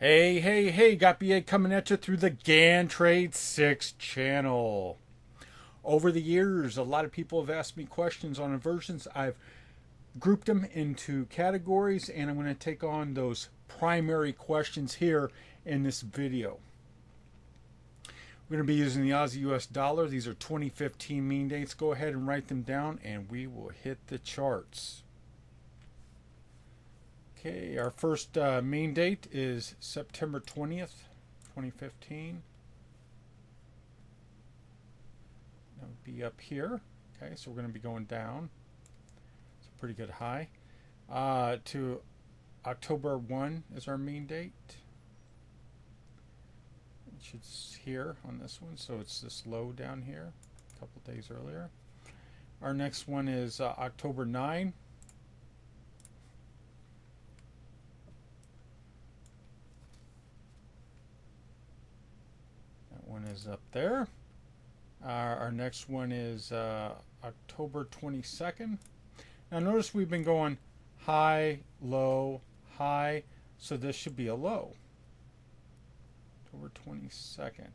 Hey, got BA coming at you through the Gann Trade 6 channel. Over the years, a lot of people have asked me questions on inversions. I've grouped them into categories, and I'm going to take on those primary questions here in this video. We're going to be using the Aussie US dollar. These are 2015 mean dates. Go ahead and write them down, and we will hit the charts. Okay, our first main date is September 20th, 2015. That would be up here. Okay, so we're going to be going down. It's a pretty good high. To October 1 is our main date. It's here on this one, so it's this low down here, a couple days earlier. Our next one is October 9. One is up there. Our next one is October 22nd. Now notice we've been going high, low, high, so this should be a low. October 22nd.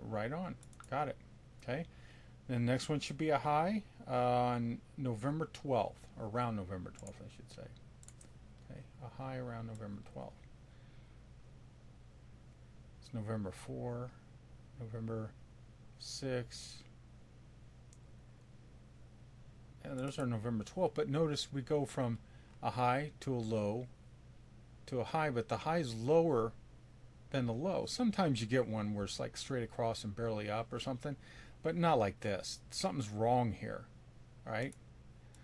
Right on. Got it. Okay. Then the next one should be a high on November 12th, or around November 12th, I should say. Okay, a high around November 12th. November 4, November 6, and those are November 12th. But notice we go from a high to a low to a high, but the high is lower than the low. Sometimes you get one where it's like straight across and barely up or something, but not like this. Something's wrong here, right?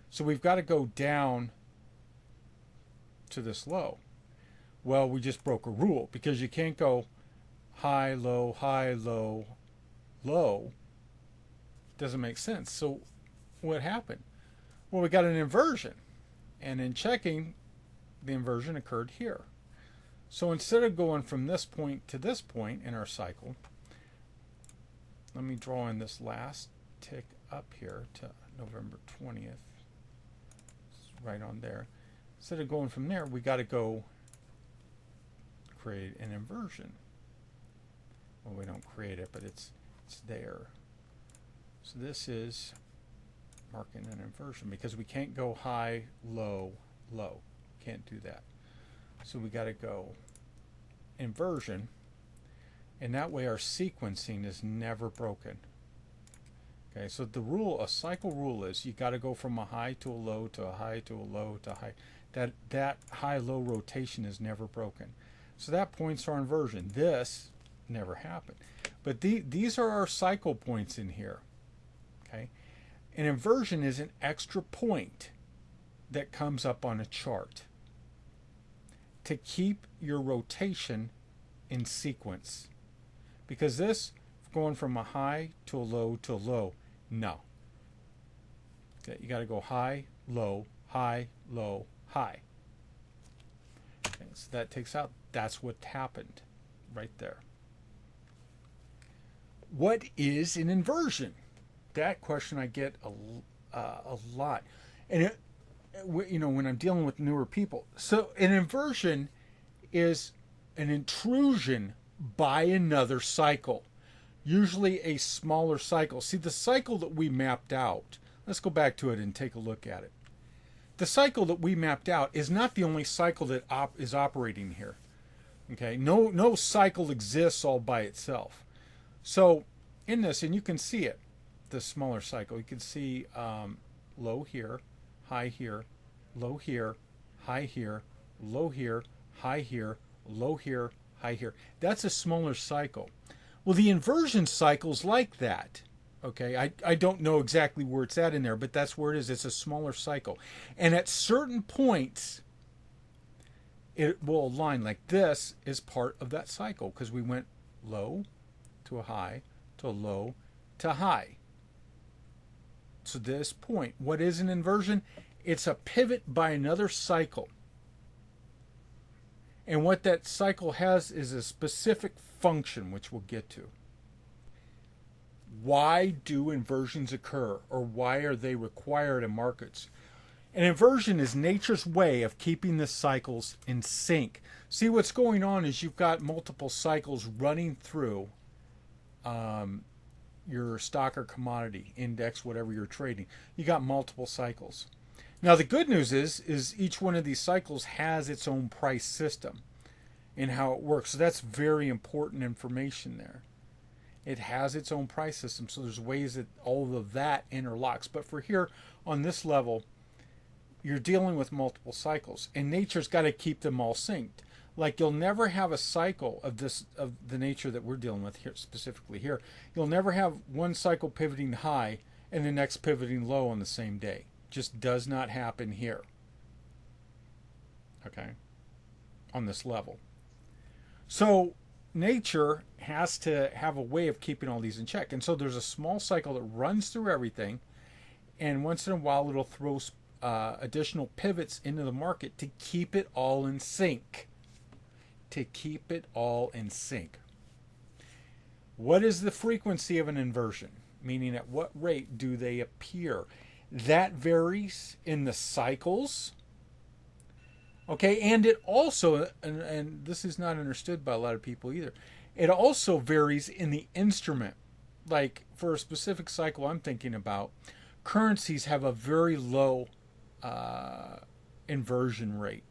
So we've got to go down to this low. Well, we just broke a rule, because you can't go high, low, low. Doesn't make sense. So what happened? Well, we got an inversion. And in checking, the inversion occurred here. So instead of going from this point to this point in our cycle, let me draw in this last tick up here to November 20th. It's right on there. Instead of going from there, we got to go create an inversion. Well, we don't create it, but it's there. So this is marking an inversion, because we can't go high, low, low. Can't do that. So we got to go inversion, and that way our sequencing is never broken. Okay, so the rule, a cycle rule, is you got to go from a high to a low to a high to a low to a high. That high-low rotation is never broken. So that points to our inversion. This never happened. But these are our cycle points in here. Okay, an inversion is an extra point that comes up on a chart to keep your rotation in sequence. Because this, going from a high to a low, no. Okay, you got to go high, low, high, low, high. Okay, so that takes out, that's what happened right there. What is an inversion? That question I get a lot, and when I'm dealing with newer people. So an inversion is an intrusion by another cycle, usually a smaller cycle. See, the cycle that we mapped out. Let's go back to it and take a look at it. The cycle that we mapped out is not the only cycle that is operating here. Okay, no cycle exists all by itself. So in this, and you can see it, the smaller cycle, you can see low here, high here, low here, high here, low here, high here, low here, high here. That's a smaller cycle. Well, the inversion cycle's like that. Okay, I don't know exactly where it's at in there, but that's where it is. It's a smaller cycle. And at certain points, it will align. Like this is part of that cycle, because we went low to a high, to a low, to high. So this point, what is an inversion? It's a pivot by another cycle. And what that cycle has is a specific function, which we'll get to. Why do inversions occur, or why are they required in markets? An inversion is nature's way of keeping the cycles in sync. See, what's going on is you've got multiple cycles running through your stock or commodity index, whatever you're trading. You got multiple cycles. Now the good news is each one of these cycles has its own price system and how it works. So that's very important information there. It has its own price system, so there's ways that all of that interlocks. But for here on this level, you're dealing with multiple cycles, and nature's got to keep them all synced. Like, you'll never have a cycle of the nature that we're dealing with here, specifically here. You'll never have one cycle pivoting high and the next pivoting low on the same day. Just does not happen here. Okay? On this level. So nature has to have a way of keeping all these in check. And so there's a small cycle that runs through everything, and once in a while it'll throw additional pivots into the market to keep it all in sync. To keep it all in sync. What is the frequency of an inversion? Meaning, at what rate do they appear? That varies in the cycles. Okay, and it also, and this is not understood by a lot of people either, it also varies in the instrument. Like, for a specific cycle I'm thinking about, currencies have a very low inversion rate.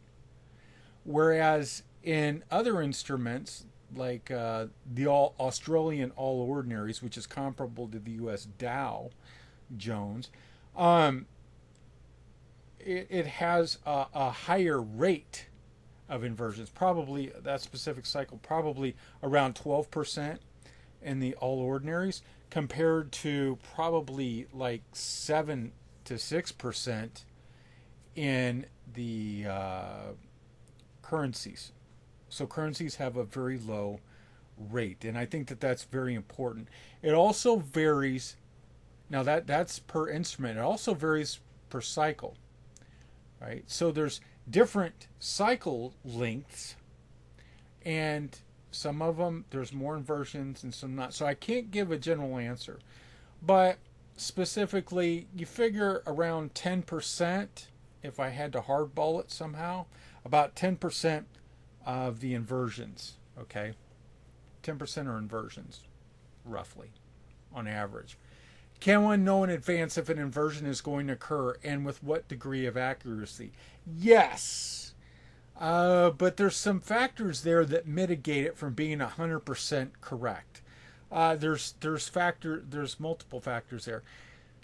Whereas in other instruments, like the Australian All Ordinaries, which is comparable to the U.S. Dow Jones, it has a higher rate of inversions. Probably that specific cycle, probably around 12% in the All Ordinaries, compared to probably like 7 to 6% in the currencies. So currencies have a very low rate, and I think that that's very important. It also varies. Now that's per instrument. It also varies per cycle, right? So there's different cycle lengths, and some of them there's more inversions and some not. So I can't give a general answer, but specifically, you figure around 10%. If I had to hardball it somehow, about 10% of the inversions, okay? 10% are inversions, roughly, on average. Can one know in advance if an inversion is going to occur, and with what degree of accuracy? Yes, but there's some factors there that mitigate it from being 100% correct. There's multiple factors there.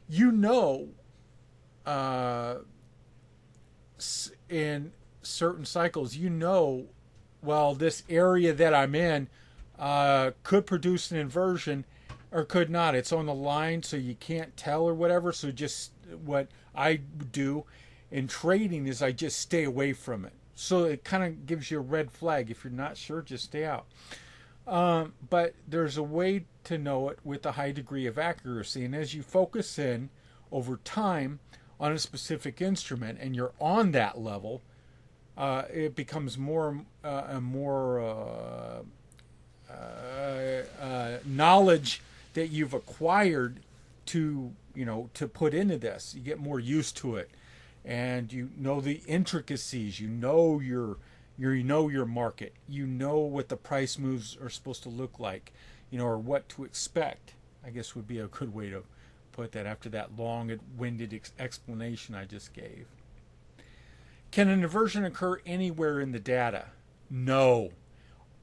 You know, in certain cycles, you know, well, this area that I'm in could produce an inversion or could not. It's on the line, so you can't tell or whatever. So just what I do in trading is I just stay away from it. So it kind of gives you a red flag. If you're not sure, just stay out. But there's a way to know it with a high degree of accuracy. And as you focus in over time on a specific instrument and you're on that level, it becomes more and more knowledge that you've acquired to put into this. You get more used to it, and you know the intricacies. You know your market. You know what the price moves are supposed to look like, or what to expect. I guess would be a good way to put that after that long-winded explanation I just gave. Can an inversion occur anywhere in the data? No.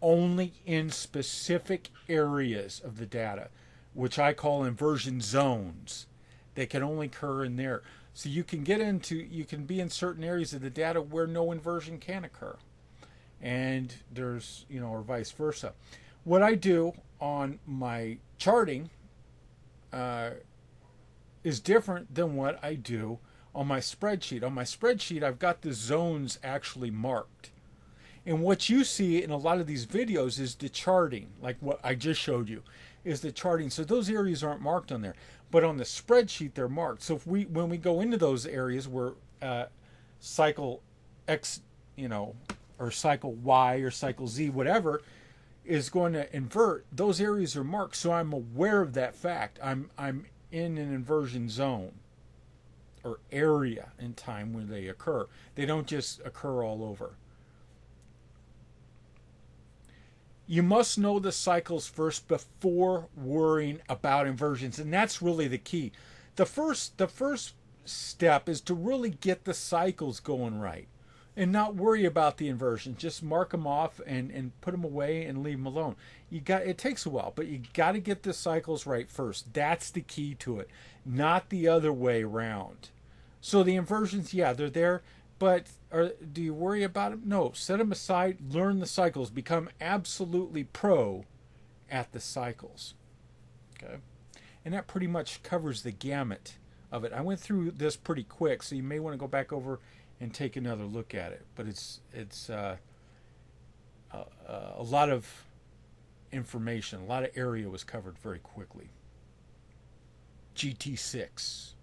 Only in specific areas of the data, which I call inversion zones. They can only occur in there. So you can be in certain areas of the data where no inversion can occur. And there's, or vice versa. What I do on my charting is different than what I do on my spreadsheet. On my spreadsheet, I've got the zones actually marked. And what you see in a lot of these videos is the charting, like what I just showed you, is the charting. So those areas aren't marked on there. But on the spreadsheet, they're marked. So when we go into those areas where cycle X, or cycle Y or cycle Z, whatever, is going to invert, those areas are marked. So I'm aware of that fact. I'm in an inversion zone or area in time when they occur. They don't just occur all over. You must know the cycles first before worrying about inversions, and that's really the key. The first step is to really get the cycles going right and not worry about the inversions. Just mark them off and put them away and leave them alone. It takes a while, but you got to get the cycles right first. That's the key to it, not the other way around. So the inversions, yeah, they're there, but do you worry about them? No, set them aside, learn the cycles, become absolutely pro at the cycles. Okay? And that pretty much covers the gamut of it. I went through this pretty quick, so you may want to go back over and take another look at it. But it's a lot of information, a lot of area was covered very quickly. GT6.